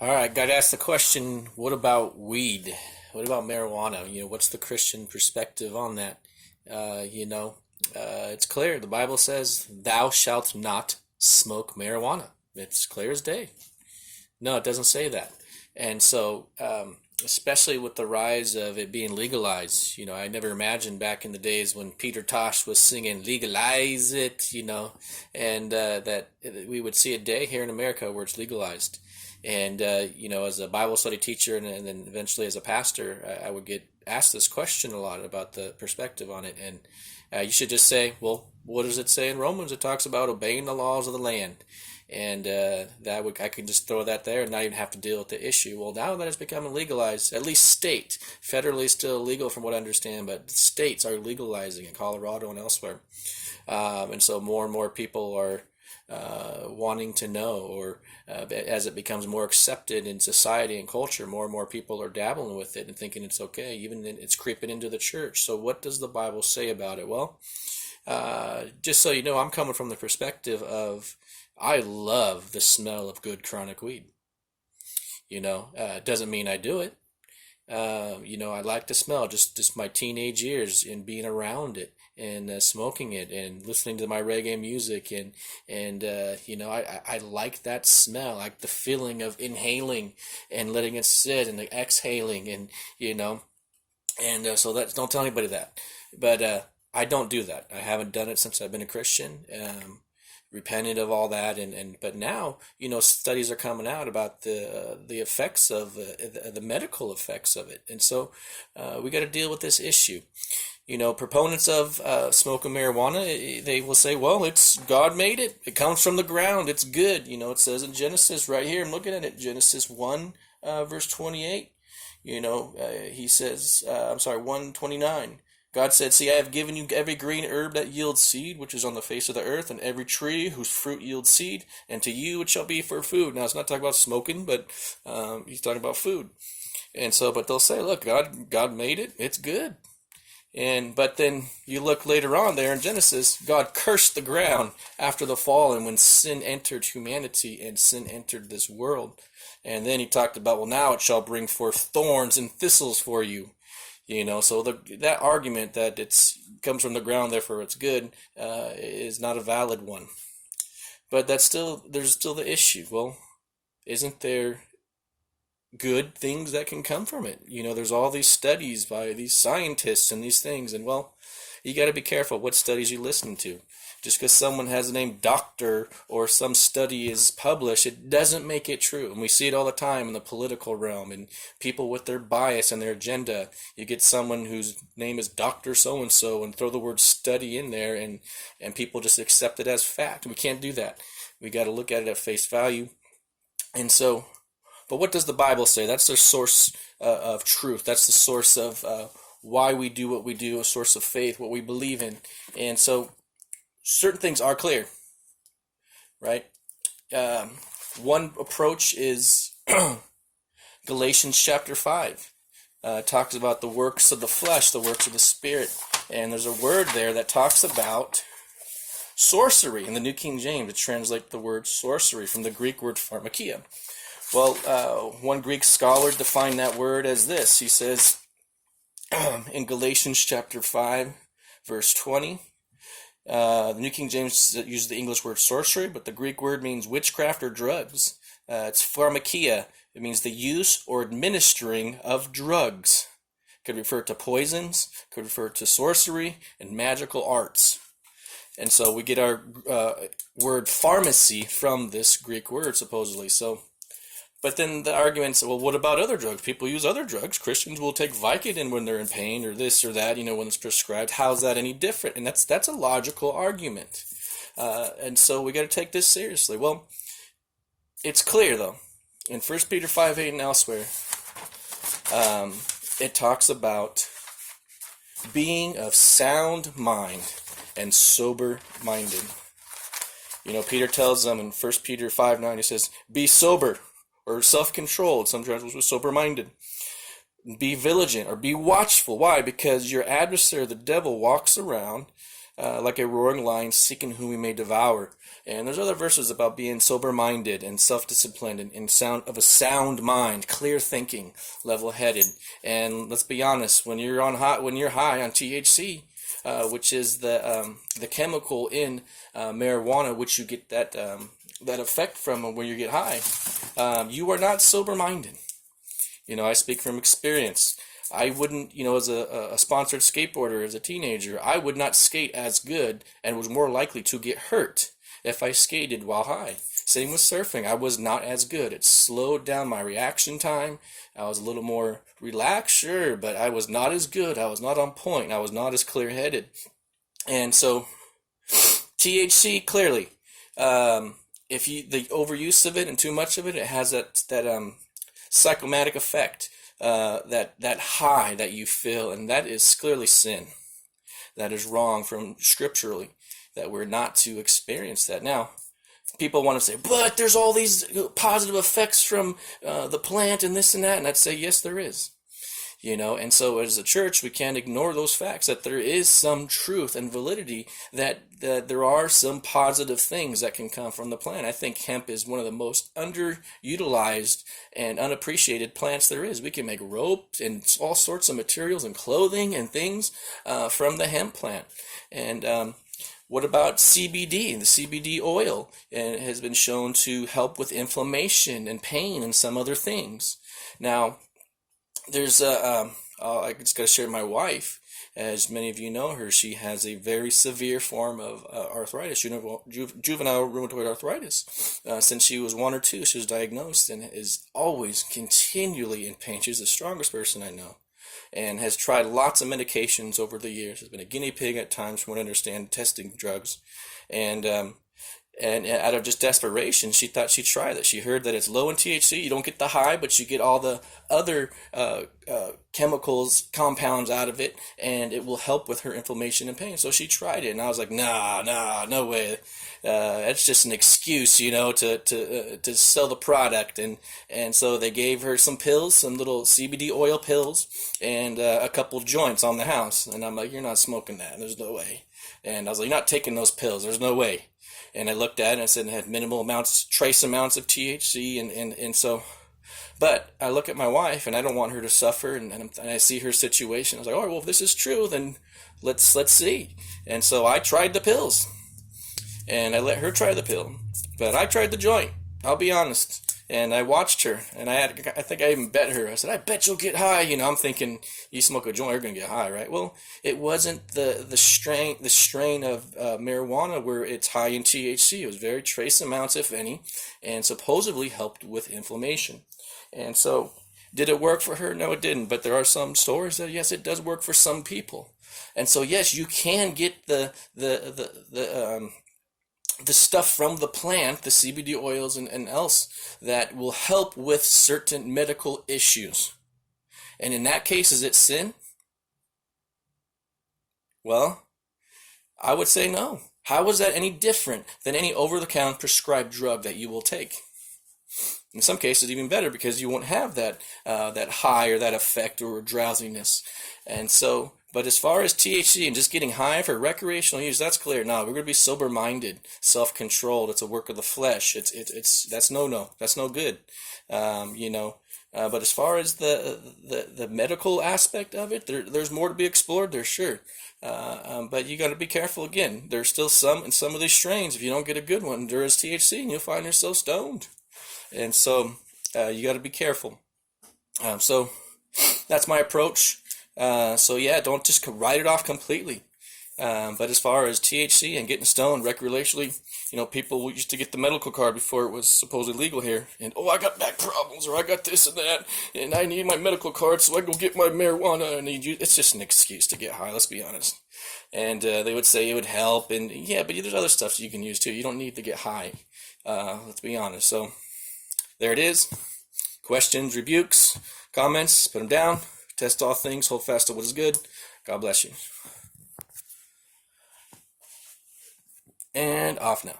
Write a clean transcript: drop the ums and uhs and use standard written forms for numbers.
All right, got to ask the question, what about weed? What about marijuana? What's the Christian perspective on that? Uh, you know, it's clear. The Bible says, "Thou shalt not smoke marijuana." It's clear as day. No, it doesn't say that. And so, especially with the rise of it being legalized, I never imagined back in the days when Peter Tosh was singing "Legalize It," and that we would see a day here in America where it's legalized. And as a Bible study teacher and then eventually as a pastor, I would get asked this question a lot about the perspective on it. And you should just say, well, what does it say in Romans? It talks about obeying the laws of the land. And I can just throw that there and not even have to deal with the issue. Well, now that it's becoming legalized, at least state, federally still illegal from what I understand, but states are legalizing in Colorado and elsewhere. And so more and more people are wanting to know, or as it becomes more accepted in society and culture, more and more people are dabbling with it and thinking it's okay. Even it's creeping into the church. So what does the Bible say about it? Well, just so you know, I'm coming from the perspective of I love the smell of good chronic weed. It doesn't mean I do it. I like the smell, just my teenage years and being around it and smoking it and listening to my reggae music and I like that smell, like the feeling of inhaling and letting it sit and the exhaling so that don't tell anybody that, but I don't do that. I haven't done it since I've been a Christian. Repented of all that, but now studies are coming out about the effects of the medical effects of it, and so we got to deal with this issue. Proponents of smoking marijuana, they will say, well, it's God made it. It comes from the ground. It's good. It says in Genesis right here. I'm looking at it. Genesis 1, verse 28. He says, 1:29. God said, see, I have given you every green herb that yields seed, which is on the face of the earth, and every tree whose fruit yields seed, and to you it shall be for food. Now, it's not talking about smoking, but he's talking about food. And so, but they'll say, look, God made it. It's good. But then you look later on there in Genesis, God cursed the ground after the fall and when sin entered humanity and sin entered this world. And then he talked about, well, now it shall bring forth thorns and thistles for you. So that argument that it's comes from the ground, therefore it's good, is not a valid one. But there's still the issue. Well, isn't there good things that can come from it? There's all these studies by these scientists and these things, and well, you got to be careful what studies you listen to. Just because someone has the name doctor or some study is published, it doesn't make it true. And we see it all the time in the political realm and people with their bias and their agenda. You get someone whose name is Dr. So-and-so and throw the word study in there and people just accept it as fact. We can't do that. We got to look at it at face value. And so, but what does the Bible say? That's the source of truth. That's the source of why we do what we do, a source of faith, what we believe in. And so, certain things are clear, right? One approach is Galatians chapter 5. It talks about the works of the flesh, the works of the spirit. And there's a word there that talks about sorcery. In the New King James, it translates the word sorcery from the Greek word pharmakia. Well, one Greek scholar defined that word as this. He says in Galatians chapter 5, verse 20, the New King James uses the English word sorcery, but the Greek word means witchcraft or drugs. It's pharmakia. It means the use or administering of drugs. Could refer to poisons, could refer to sorcery and magical arts. And so we get our word pharmacy from this Greek word, supposedly. But then the arguments, well, what about other drugs? People use other drugs. Christians will take Vicodin when they're in pain or this or that, when it's prescribed. How's that any different? And that's a logical argument. And so we got to take this seriously. Well, it's clear, though. In 1 Peter 5:8 and elsewhere, it talks about being of sound mind and sober-minded. Peter tells them in 1 Peter 5:9, he says, be sober, or self-controlled. Some translations with sober-minded. Be vigilant or be watchful. Why? Because your adversary, the devil, walks around like a roaring lion seeking whom we may devour. And there's other verses about being sober-minded and self-disciplined and sound of a sound mind, clear thinking, level-headed. And let's be honest, when you're high on THC, which is the chemical in marijuana, which you get that effect from when you get high, you are not sober-minded. I speak from experience. I wouldn't, as a sponsored skateboarder as a teenager, I would not skate as good and was more likely to get hurt if I skated while high. Same with surfing. I was not as good. It slowed down my reaction time. I was a little more relaxed, sure, but I was not as good. I was not on point. I was not as clear-headed. And so, THC, clearly, if the overuse of it and too much of it, it has that psychomatic effect. That high that you feel, and that is clearly sin. That is wrong from scripturally, that we're not to experience that. Now, people want to say, but there's all these positive effects from the plant and this and that, and I'd say, yes, there is. And so as a church, we can't ignore those facts, that there is some truth and validity, that there are some positive things that can come from the plant. I think hemp is one of the most underutilized and unappreciated plants there is. We can make rope and all sorts of materials and clothing and things from the hemp plant. And what about CBD? The CBD oil has been shown to help with inflammation and pain and some other things. Now, there's I just got to share my wife. As many of you know her, she has a very severe form of arthritis, juvenile rheumatoid arthritis. Since she was 1 or 2, she was diagnosed and is always continually in pain. She's the strongest person I know, and has tried lots of medications over the years. Has been a guinea pig at times, from what I understand, testing drugs. And out of just desperation, she thought she'd try that. She heard that it's low in THC. You don't get the high, but you get all the other chemicals, compounds out of it, and it will help with her inflammation and pain. So she tried it, and I was like, nah, no way. That's just an excuse, to sell the product. And so they gave her some pills, some little CBD oil pills, and a couple joints on the house. And I'm like, you're not smoking that. There's no way. And I was like, you're not taking those pills. There's no way. And I looked at it and I said it had minimal amounts, trace amounts of THC, and so, but I look at my wife and I don't want her to suffer, and I see her situation. I was like, all right, well, if this is true, then let's see. And so I tried the pills, and I let her try the pill, but I tried the joint. I'll be honest. And I watched her, and I think I even bet her. I said, I bet you'll get high. I'm thinking, you smoke a joint, you're going to get high, right? Well, it wasn't the strain of marijuana where it's high in THC. It was very trace amounts, if any, and supposedly helped with inflammation. And so, did it work for her? No, it didn't. But there are some stories that, yes, it does work for some people. And so, yes, you can get the stuff from the plant, the CBD oils and else, that will help with certain medical issues. And in that case, is it sin? Well, I would say no. How is that any different than any over-the-counter prescribed drug that you will take? In some cases, even better, because you won't have that high or that effect or drowsiness. And so, but as far as THC and just getting high for recreational use, that's clear. No, we're going to be sober-minded, self-controlled. It's a work of the flesh. That's no. That's no good. But as far as the medical aspect of it, there's more to be explored there, sure. But you got to be careful again. There's still some in some of these strains. If you don't get a good one, there is THC, and you'll find yourself stoned. And so you got to be careful. So that's my approach. So yeah, don't just write it off completely. But as far as THC and getting stoned recreationally, people used to get the medical card before it was supposedly legal here. And, I got back problems, or I got this and that, and I need my medical card so I go get my marijuana. And it's just an excuse to get high, let's be honest. And they would say it would help, and yeah, but there's other stuff you can use too. You don't need to get high, let's be honest. So there it is. Questions, rebukes, comments, put them down. Test all things, hold fast to what is good. God bless you. And off now.